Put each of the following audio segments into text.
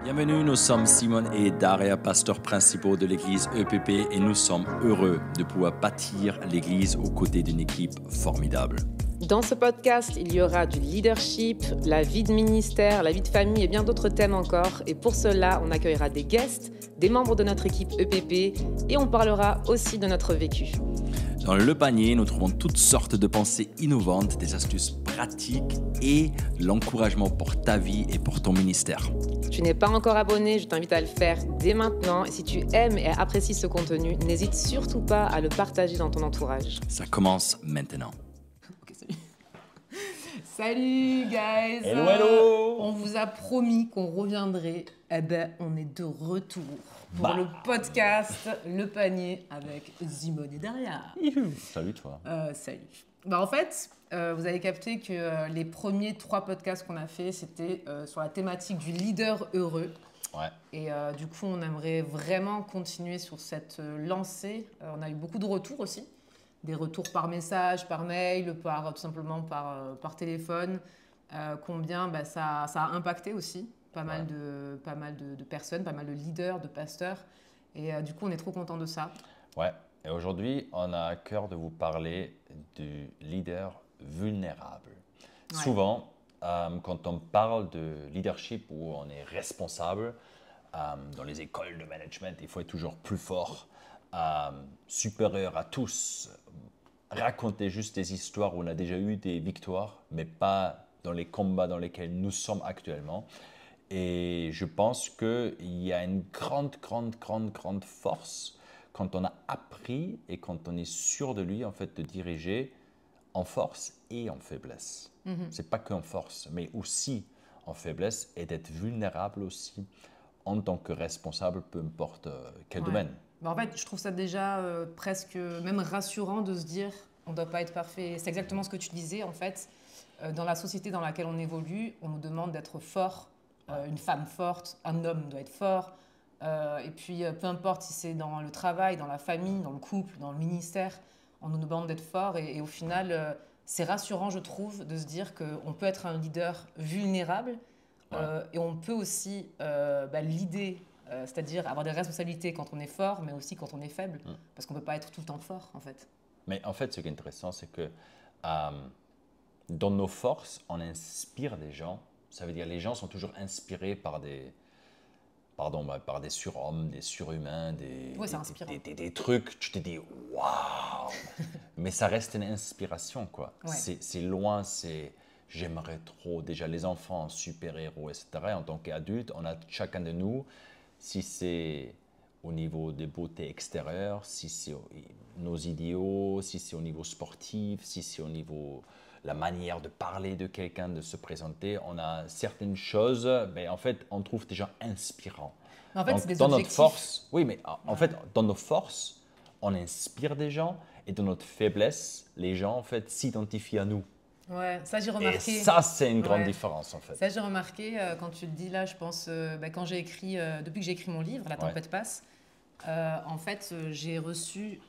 Bienvenue, nous sommes Simon et Daria, pasteurs principaux de l'église EPP et nous sommes heureux de pouvoir bâtir l'église aux côtés d'une équipe formidable. Dans ce podcast, il y aura du leadership, la vie de ministère, la vie de famille et bien d'autres thèmes encore. Et pour cela, on accueillera des guests, des membres de notre équipe EPP et on parlera aussi de notre vécu. Dans le panier, nous trouvons toutes sortes de pensées innovantes, des astuces pratiques et de l'encouragement pour ta vie et pour ton ministère. Si tu n'es pas encore abonné, je t'invite à le faire dès maintenant. Et si tu aimes et apprécies ce contenu, n'hésite surtout pas à le partager dans ton entourage. Ça commence maintenant. Ok, salut. Salut guys. Hello, hello. On vous a promis qu'on reviendrait. Eh ben, on est de retour pour le podcast Le Panier avec Simon et Daria. Salut toi. Salut. En fait, vous avez capté que les premiers 3 podcasts qu'on a fait, c'était sur la thématique du leader heureux. Ouais. Et du coup, on aimerait vraiment continuer sur cette lancée. On a eu beaucoup de retours aussi. Des retours par message, par mail, tout simplement par téléphone. Combien ça a impacté aussi pas mal de personnes, pas mal de leaders, de pasteurs. Et du coup, on est trop contents de ça. Ouais, et aujourd'hui, on a à cœur de vous parler du leader vulnérable. Ouais. Souvent, quand on parle de leadership où on est responsable, dans les écoles de management, il faut être toujours plus fort, supérieur à tous, raconter juste des histoires où on a déjà eu des victoires, mais pas dans les combats dans lesquels nous sommes actuellement. Et je pense qu'il y a une grande force quand on a appris et quand on est sûr de lui, en fait, de diriger en force et en faiblesse. C'est pas qu'en force, mais aussi en faiblesse et d'être vulnérable aussi en tant que responsable, peu importe quel domaine. En fait, je trouve ça déjà presque même rassurant de se dire on ne doit pas être parfait. C'est exactement ce que tu disais, en fait. Dans la société dans laquelle on évolue, on nous demande d'être fort. Une femme forte, un homme doit être fort. Et puis, peu importe si c'est dans le travail, dans la famille, dans le couple, dans le ministère, on nous demande d'être fort. Et au final, c'est rassurant, je trouve, de se dire qu'on peut être un leader vulnérable et on peut aussi leader, c'est-à-dire avoir des responsabilités quand on est fort, mais aussi quand on est faible, parce qu'on ne peut pas être tout le temps fort, en fait. Mais en fait, ce qui est intéressant, c'est que dans nos forces, on inspire des gens. Ça veut dire que les gens sont toujours inspirés par des surhommes, des surhumains, des trucs. Tu te dis « waouh !» Mais ça reste une inspiration, quoi. Ouais. C'est loin, j'aimerais trop. Déjà, les enfants, super-héros, etc. En tant qu'adultes, on a chacun de nous, si c'est au niveau des beautés extérieures, si c'est nos idéaux, si c'est au niveau sportif, si c'est au niveau la manière de parler de quelqu'un, de se présenter, on a certaines choses, mais en fait, on trouve des gens inspirants. En fait, donc, c'est des dans objectifs. Notre force, oui, mais en fait, dans nos forces, on inspire des gens, et dans notre faiblesse, les gens, en fait, s'identifient à nous. Ouais, ça j'ai remarqué. Et ça, c'est une grande différence, en fait. Ça j'ai remarqué quand tu le dis là, je pense, quand j'ai écrit, depuis que j'ai écrit mon livre, La tempête passe, en fait, j'ai reçu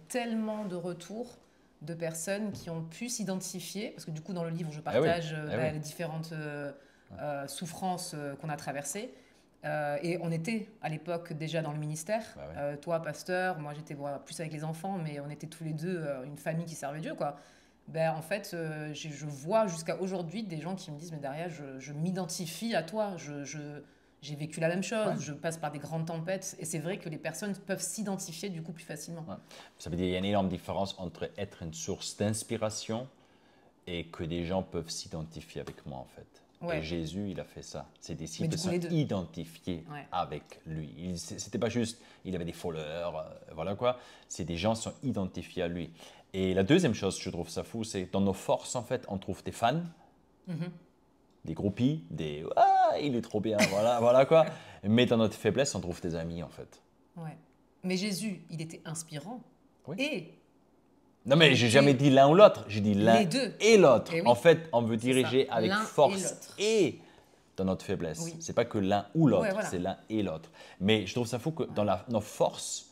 tellement de retours de personnes qui ont pu s'identifier, parce que du coup dans le livre je partage les différentes souffrances qu'on a traversées, et on était à l'époque déjà dans le ministère, toi pasteur, moi j'étais plus avec les enfants, mais on était tous les deux une famille qui servait Dieu, quoi. En fait je vois jusqu'à aujourd'hui des gens qui me disent mais Daria, je m'identifie à toi, j'ai vécu la même chose, je passe par des grandes tempêtes, et c'est vrai que les personnes peuvent s'identifier du coup plus facilement. Ouais. Ça veut dire qu'il y a une énorme différence entre être une source d'inspiration et que des gens peuvent s'identifier avec moi, en fait. Ouais. Et Jésus, il a fait ça. Ses disciples sont identifiés avec lui. C'était pas juste, il avait des followers, voilà quoi. C'est des gens qui sont identifiés à lui. Et la deuxième chose, je trouve ça fou, c'est dans nos forces, en fait, on trouve des fans, des groupies, des « ah, il est trop bien », voilà quoi. Mais dans notre faiblesse, on trouve des amis, en fait. Ouais. Mais Jésus, il était inspirant. Oui. Et non, mais j'ai jamais dit l'un ou l'autre, j'ai dit l'un et l'autre. Et oui. En fait, on veut diriger avec force et dans notre faiblesse. Oui. C'est pas que l'un ou l'autre, c'est l'un et l'autre. Mais je trouve ça fou que dans nos forces,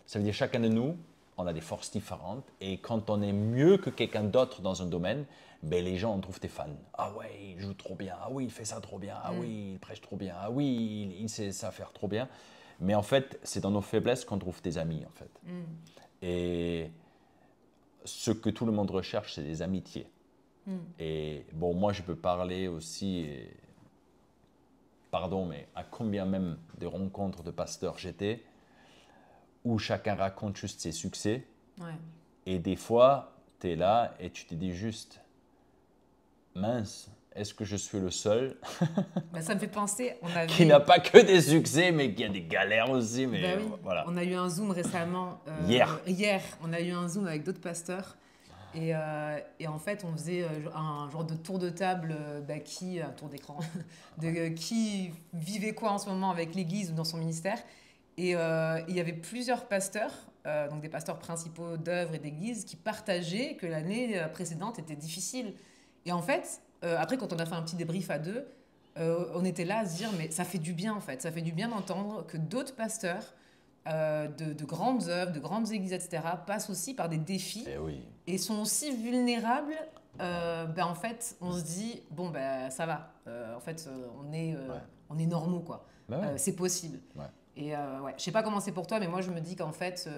ça veut dire chacun de nous, on a des forces différentes. Et quand on est mieux que quelqu'un d'autre dans un domaine, ben, les gens en trouvent des fans. Ah ouais, il joue trop bien. Ah oui, il fait ça trop bien. Ah oui, il prêche trop bien. Ah oui, il sait ça faire trop bien. Mais en fait, c'est dans nos faiblesses qu'on trouve des amis, en fait. Et ce que tout le monde recherche, c'est des amitiés. Et bon, moi, je peux parler aussi, pardon, mais à combien même de rencontres de pasteurs j'étais, où chacun raconte juste ses succès. Ouais. Et des fois, tu es là et tu te dis juste, mince, est-ce que je suis le seul Bah, ça me fait penser, qui n'a pas que des succès, mais qui a des galères aussi. Mais Bah oui. voilà. On a eu un Zoom récemment. Hier, on a eu un Zoom avec d'autres pasteurs. Et en fait, on faisait un genre de tour de table, un tour d'écran, qui vivait quoi en ce moment avec l'Église ou dans son ministère. Et il y avait plusieurs pasteurs, donc des pasteurs principaux d'œuvres et d'église, qui partageaient que l'année précédente était difficile. Et en fait, après, quand on a fait un petit débrief à deux, on était là à se dire, mais ça fait du bien en fait. Ça fait du bien d'entendre que d'autres pasteurs de grandes œuvres, de grandes églises, etc., passent aussi par des défis et sont aussi vulnérables. En fait, on se dit, bon, ça va. En fait, on est normaux, quoi. C'est possible. Ouais. Et je sais pas comment c'est pour toi, mais moi, je me dis qu'en fait,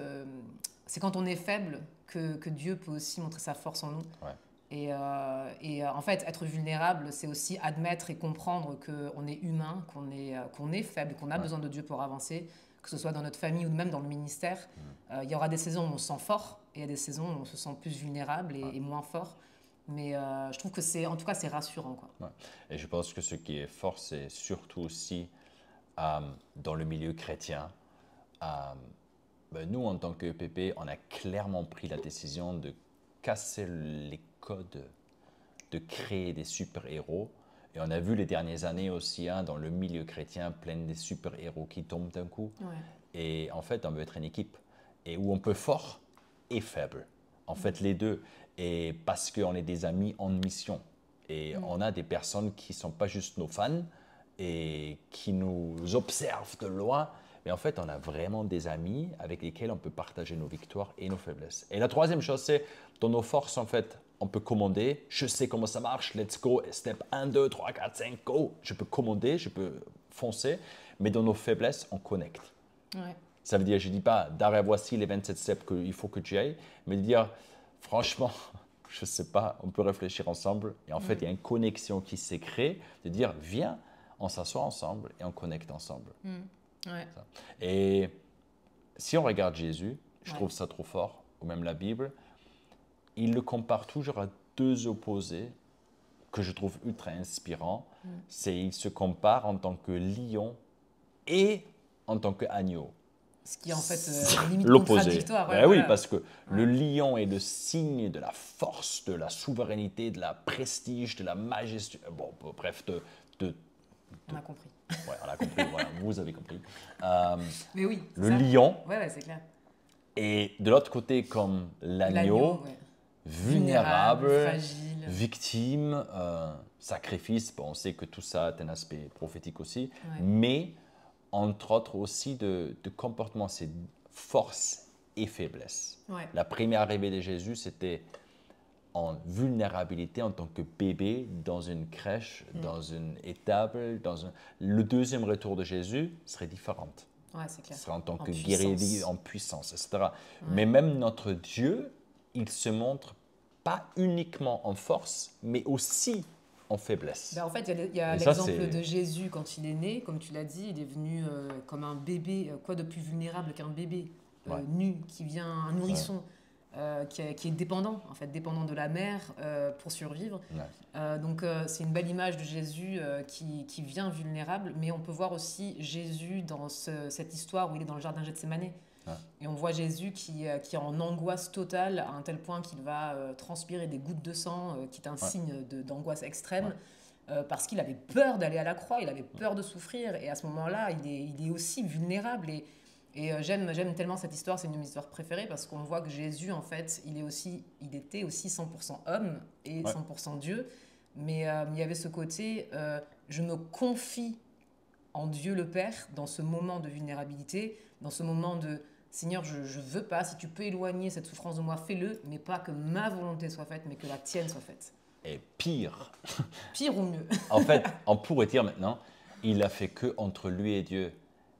c'est quand on est faible que Dieu peut aussi montrer sa force en nous. Ouais. Et en fait, être vulnérable, c'est aussi admettre et comprendre qu'on est humain, qu'on est faible, qu'on a besoin de Dieu pour avancer, que ce soit dans notre famille ou même dans le ministère. Il y aura des saisons où on se sent fort et il y a des saisons où on se sent plus vulnérable et moins fort. Mais je trouve que en tout cas, c'est rassurant, quoi. Ouais. Et je pense que ce qui est fort, c'est surtout aussi dans le milieu chrétien. Nous, en tant que EPP, on a clairement pris la décision de casser les codes, de créer des super-héros. Et on a vu les dernières années aussi dans le milieu chrétien plein de super-héros qui tombent d'un coup. Ouais. Et en fait, on veut être une équipe et où on peut fort et faible. En fait, les deux. Et parce qu'on est des amis en mission. Et on a des personnes qui ne sont pas juste nos fans et qui nous observent de loin. Mais en fait, on a vraiment des amis avec lesquels on peut partager nos victoires et nos faiblesses. Et la troisième chose, c'est dans nos forces, en fait, on peut commander. Je sais comment ça marche. Let's go. Step 1, 2, 3, 4, 5, go. Je peux commander, je peux foncer. Mais dans nos faiblesses, on connecte. Ouais. Ça veut dire, je ne dis pas, Daria, voici les 27 steps qu'il faut que tu ailles. Mais de dire, franchement, je ne sais pas, on peut réfléchir ensemble. Et en fait, il y a une connexion qui s'est créée. De dire, viens, on s'assoit ensemble et on connecte ensemble. Ouais. Et si on regarde Jésus, je trouve ça trop fort, ou même la Bible, il le compare toujours à deux opposés que je trouve ultra inspirants. C'est il se compare en tant que lion et en tant qu'agneau. Ce qui est en fait limite l'opposé. Contradictoire. Ouais, oui, parce que le lion est le signe de la force, de la souveraineté, de la prestige, de la majesté. Bon, bref, On a compris. Ouais, on a compris, voilà, vous avez compris. Mais oui, le lion. Ouais, c'est clair. Et de l'autre côté, comme l'agneau, vulnérable, fragile, victime, sacrifice. Bon, on sait que tout ça a un aspect prophétique aussi, Ouais. mais entre autres aussi de comportement, c'est force et faiblesse. Ouais. La première arrivée de Jésus, c'était en vulnérabilité en tant que bébé dans une crèche, dans une étable. Le deuxième retour de Jésus serait différent. Ouais, c'est clair. Ce serait en tant que puissance. guéri, en puissance, etc. Mais même notre Dieu, il se montre pas uniquement en force, mais aussi en faiblesse. En fait, il y a l'exemple de Jésus quand il est né, comme tu l'as dit, il est venu comme un bébé, quoi de plus vulnérable qu'un bébé nu, qui vient, un nourrisson, qui est dépendant, en fait, dépendant de la mère pour survivre. Donc c'est une belle image de Jésus qui vient vulnérable, mais on peut voir aussi Jésus dans cette histoire où il est dans le jardin Gethsémanée. Et on voit Jésus qui est en angoisse totale à un tel point qu'il va transpirer des gouttes de sang, qui est un signe d'angoisse extrême, parce qu'il avait peur d'aller à la croix, il avait peur de souffrir. Et à ce moment-là, il est aussi vulnérable. Et j'aime tellement cette histoire, c'est une de mes histoires préférées, parce qu'on voit que Jésus, en fait, il était aussi 100% homme et 100% Dieu. Mais il y avait ce côté, je me confie en Dieu le Père dans ce moment de vulnérabilité, dans ce moment de Seigneur, je ne veux pas, si tu peux éloigner cette souffrance de moi, fais-le, mais pas que ma volonté soit faite, mais que la tienne soit faite. Et pire, Pire ou mieux. en fait, on pourrait dire maintenant, il a fait que entre lui et Dieu.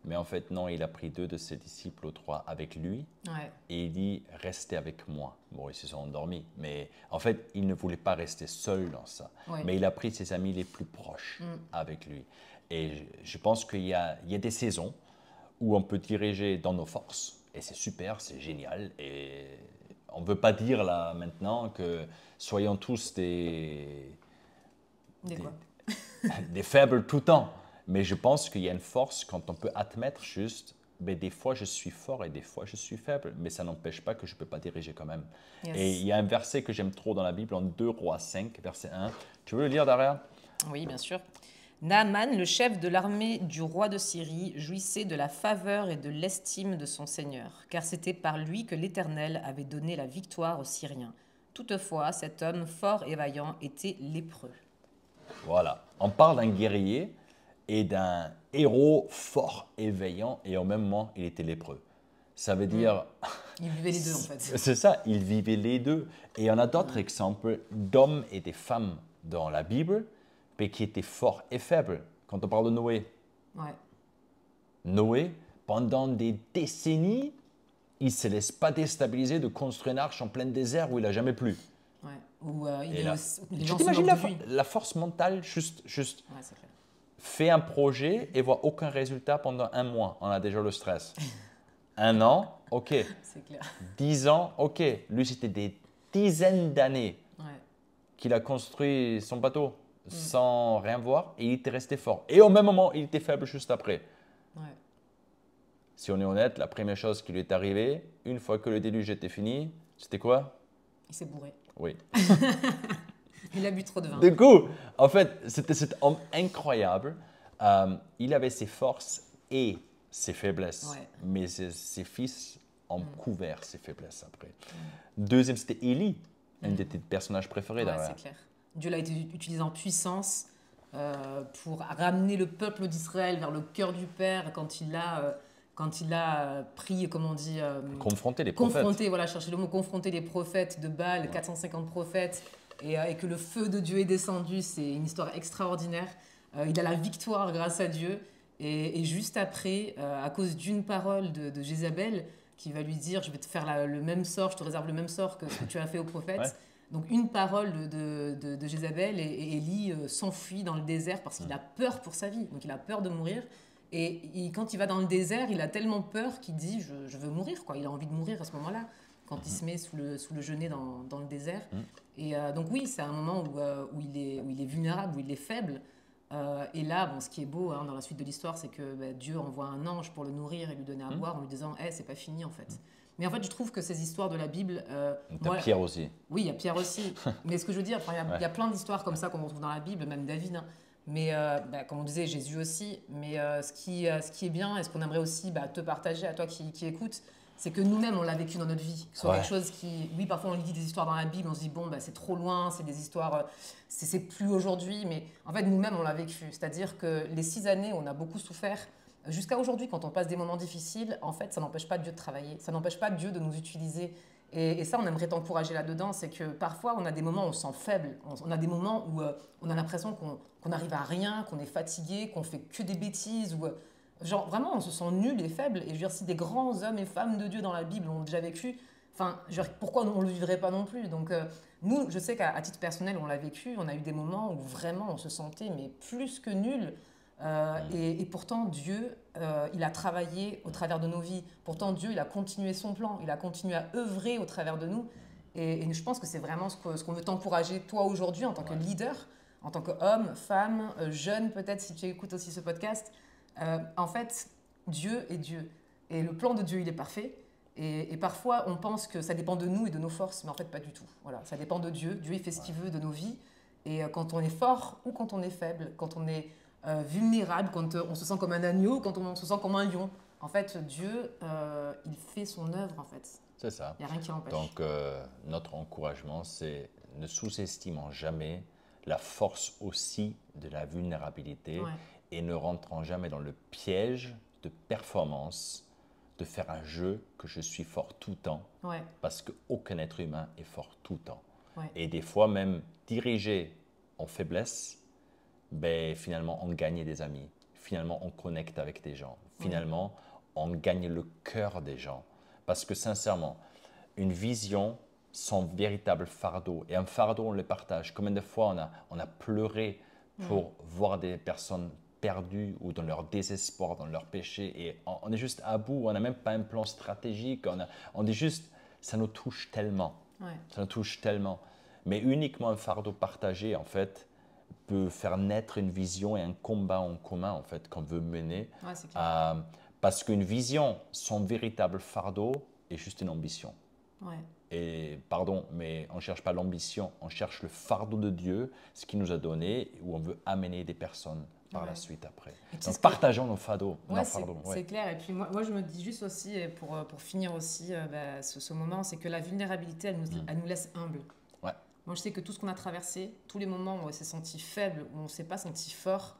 Mais en fait, non, il a pris 2 de ses disciples ou 3 avec lui Ouais. et il dit, restez avec moi. Bon, ils se sont endormis, mais en fait, il ne voulait pas rester seul dans ça. Ouais. Mais il a pris ses amis les plus proches avec lui. Et je pense qu'il y a des saisons où on peut diriger dans nos forces. Et c'est super, c'est génial. Et on ne veut pas dire là maintenant que soyons tous Des quoi? des faibles tout le temps. Mais je pense qu'il y a une force quand on peut admettre juste, mais des fois je suis fort et des fois je suis faible, mais ça n'empêche pas que je ne peux pas diriger quand même. Yes. Et il y a un verset que j'aime trop dans la Bible, en 2 Rois 5, verset 1. Tu veux le lire, Daria? Oui, bien sûr. Naaman, le chef de l'armée du roi de Syrie, jouissait de la faveur et de l'estime de son seigneur, car c'était par lui que l'Éternel avait donné la victoire aux Syriens. Toutefois, cet homme fort et vaillant était lépreux. Voilà. On parle d'un guerrier et d'un héros fort et vaillant, et au même moment, il était lépreux. Ça veut dire... Il vivait les deux, en fait. C'est ça, il vivait les deux. Et on a d'autres exemples d'hommes et de femmes dans la Bible, mais qui étaient forts et faibles. Quand on parle de Noé, Ouais. Noé, pendant des décennies, il ne se laisse pas déstabiliser de construire une arche en plein désert où il n'a jamais plu. Ouais. Ou Et là, les tu gens se t'imagines moquent de lui. la force mentale, juste Ouais, c'est clair. fait un projet et voit aucun résultat pendant 1 mois. On a déjà le stress. 1 an, ok. C'est clair. 10 ans, ok. Lui, c'était des dizaines d'années Ouais. qu'il a construit son bateau sans rien voir et il était resté fort. Et au même moment, il était faible juste après. Ouais. Si on est honnête, la première chose qui lui est arrivée, une fois que le déluge était fini, c'était quoi? Il s'est bourré. Oui. Il a bu trop de vin. Du coup, en fait, c'était cet homme incroyable. Il avait ses forces et ses faiblesses, Ouais. mais ses fils ont couvert ses faiblesses après. Deuxième, c'était Élie, un de tes personnages préférés. Ouais, Daria. c'est clair. Dieu l'a utilisé en puissance pour ramener le peuple d'Israël vers le cœur du Père quand il a pris, comment on dit, Confronter les prophètes. confronté, voilà, chercher le mot, confronter les prophètes de Baal, 450 prophètes, et que le feu de Dieu est descendu. C'est une histoire extraordinaire. Il a la victoire grâce à Dieu. Et juste après, à cause d'une parole de Jézabel, qui va lui dire, je vais te faire le même sort, je te réserve le même sort que ce que tu as fait aux prophètes. Ouais. Donc une parole de Jézabel, et Élie s'enfuit dans le désert parce qu'il a peur pour sa vie. Donc il a peur de mourir. Et quand il va dans le désert, il a tellement peur qu'il dit, je veux mourir, quoi. Il a envie de mourir à ce moment-là, quand il se met sous le genêt dans le désert. Et donc oui, c'est un moment où il est vulnérable, où il est faible. Et là, bon, ce qui est beau dans la suite de l'histoire, c'est que Dieu envoie un ange pour le nourrir et lui donner à boire en lui disant hey, « c'est pas fini en fait ». Mais en fait, je trouve que ces histoires de la Bible... T'as Pierre aussi. Oui, il y a Pierre aussi. Mais ce que je veux dire, il y a plein d'histoires comme ça qu'on retrouve dans la Bible, même David. Hein. Mais comme on disait, Jésus aussi. Mais ce qui est bien et ce qu'on aimerait aussi te partager à toi qui écoutes, c'est que nous-mêmes, on l'a vécu dans notre vie. Que ce soit quelque chose qui... Oui, parfois, on lit des histoires dans la Bible, on se dit, bon, c'est trop loin, c'est des histoires... c'est plus aujourd'hui. Mais en fait, nous-mêmes, on l'a vécu. C'est-à-dire que les 6 années, on a beaucoup souffert. Jusqu'à aujourd'hui, quand on passe des moments difficiles, en fait, ça n'empêche pas Dieu de travailler. Ça n'empêche pas Dieu de nous utiliser. Et ça, on aimerait t'encourager là-dedans. C'est que parfois, on a des moments où on se sent faible. On a des moments où on a l'impression qu'on n'arrive à rien, qu'on est fatigué, qu'on fait que des bêtises. Ou, genre, vraiment, on se sent nul et faible. Et je veux dire, si des grands hommes et femmes de Dieu dans la Bible l'ont déjà vécu, enfin, pourquoi on ne le vivrait pas non plus? Donc, nous, je sais qu'à titre personnel, on l'a vécu. On a eu des moments où vraiment, on se sentait mais plus que nul. Et pourtant, Dieu, il a travaillé au travers de nos vies. Pourtant, Dieu, il a continué son plan. Il a continué à œuvrer au travers de nous. Et je pense que c'est vraiment ce qu'on veut t'encourager, toi, aujourd'hui, en tant que leader, en tant qu'homme, femme, jeune, peut-être, si tu écoutes aussi ce podcast. En fait, Dieu est Dieu. Et le plan de Dieu, il est parfait. Et parfois, on pense que ça dépend de nous et de nos forces, mais en fait, pas du tout. Voilà, ça dépend de Dieu. Dieu, il fait ce qu'il veut de nos vies. Et quand on est fort ou quand on est faible, quand on est vulnérable, quand on se sent comme un agneau, quand on se sent comme un lion. En fait, Dieu, il fait son œuvre, en fait. C'est ça. Il n'y a rien qui l'empêche. Donc, notre encouragement, c'est ne sous-estimons jamais la force aussi de la vulnérabilité et ne rentrons jamais dans le piège de performance de faire un jeu que je suis fort tout le temps. Ouais. Parce qu'aucun être humain est fort tout le temps. Ouais. Et des fois, même dirigé en faiblesse, ben, finalement, on gagne des amis. Finalement, on connecte avec des gens. Finalement, on gagne le cœur des gens. Parce que sincèrement, une vision sans véritable fardeau, et un fardeau, on le partage. Combien de fois on a pleuré pour voir des personnes perdues ou dans leur désespoir, dans leur péché, et on est juste à bout, on n'a même pas un plan stratégique, on est juste, ça nous touche tellement. Ouais. Ça nous touche tellement. Mais uniquement un fardeau partagé, en fait, peut faire naître une vision et un combat en commun, en fait, qu'on veut mener. Ouais, c'est clair. Parce qu'une vision sans véritable fardeau est juste une ambition. Ouais. Et pardon, mais on ne cherche pas l'ambition, on cherche le fardeau de Dieu, ce qu'il nous a donné, où on veut amener des personnes par la suite après. Donc partageons nos fardeaux. C'est clair. Et puis moi, je me dis juste aussi, et pour finir aussi ce moment, c'est que la vulnérabilité, elle nous laisse humbles. Ouais. Moi, je sais que tout ce qu'on a traversé, tous les moments où on s'est senti faible, où on ne s'est pas senti fort,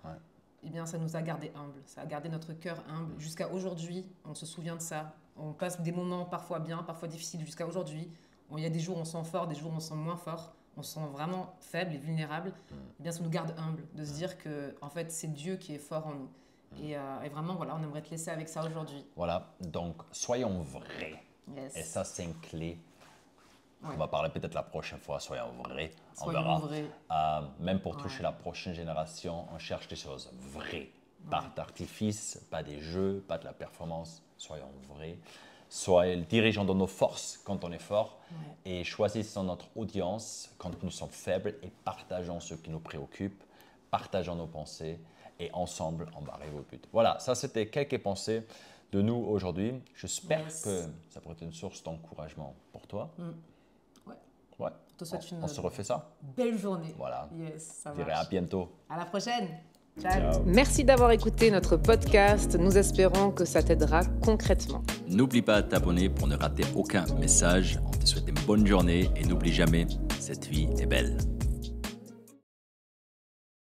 eh bien, ça nous a gardé humbles. Ça a gardé notre cœur humble. Jusqu'à aujourd'hui, on se souvient de ça. On passe des moments parfois bien, parfois difficiles jusqu'à aujourd'hui. Il y a des jours où on se sent fort, des jours où on se sent moins fort. On se sent vraiment faible et vulnérable. Eh bien, ça nous garde humble de se dire que en fait, c'est Dieu qui est fort en nous. Et vraiment, voilà, on aimerait te laisser avec ça aujourd'hui. Voilà, donc soyons vrais. Yes. Et ça, c'est une clé. Ouais. On va parler peut-être la prochaine fois, soyons vrais. On Soyons verra. vrais. Même pour toucher la prochaine génération, on cherche des choses vraies. Pas d'artifice, pas des jeux, pas de la performance. Soyons vrais. Soyons dirigeants de nos forces quand on est fort et choisissons notre audience quand nous sommes faibles et partageons ce qui nous préoccupe, partageons nos pensées et ensemble, on va arriver au but. Voilà, ça c'était quelques pensées de nous aujourd'hui. J'espère que ça pourrait être une source d'encouragement pour toi. Ouais. On se refait ça. Belle journée. Voilà. Yes, ça Je dirais marche. à bientôt. À la prochaine. Ciao. Merci d'avoir écouté notre podcast. Nous espérons que ça t'aidera concrètement. N'oublie pas de t'abonner pour ne rater aucun message. On te souhaite une bonne journée et n'oublie jamais, cette vie est belle.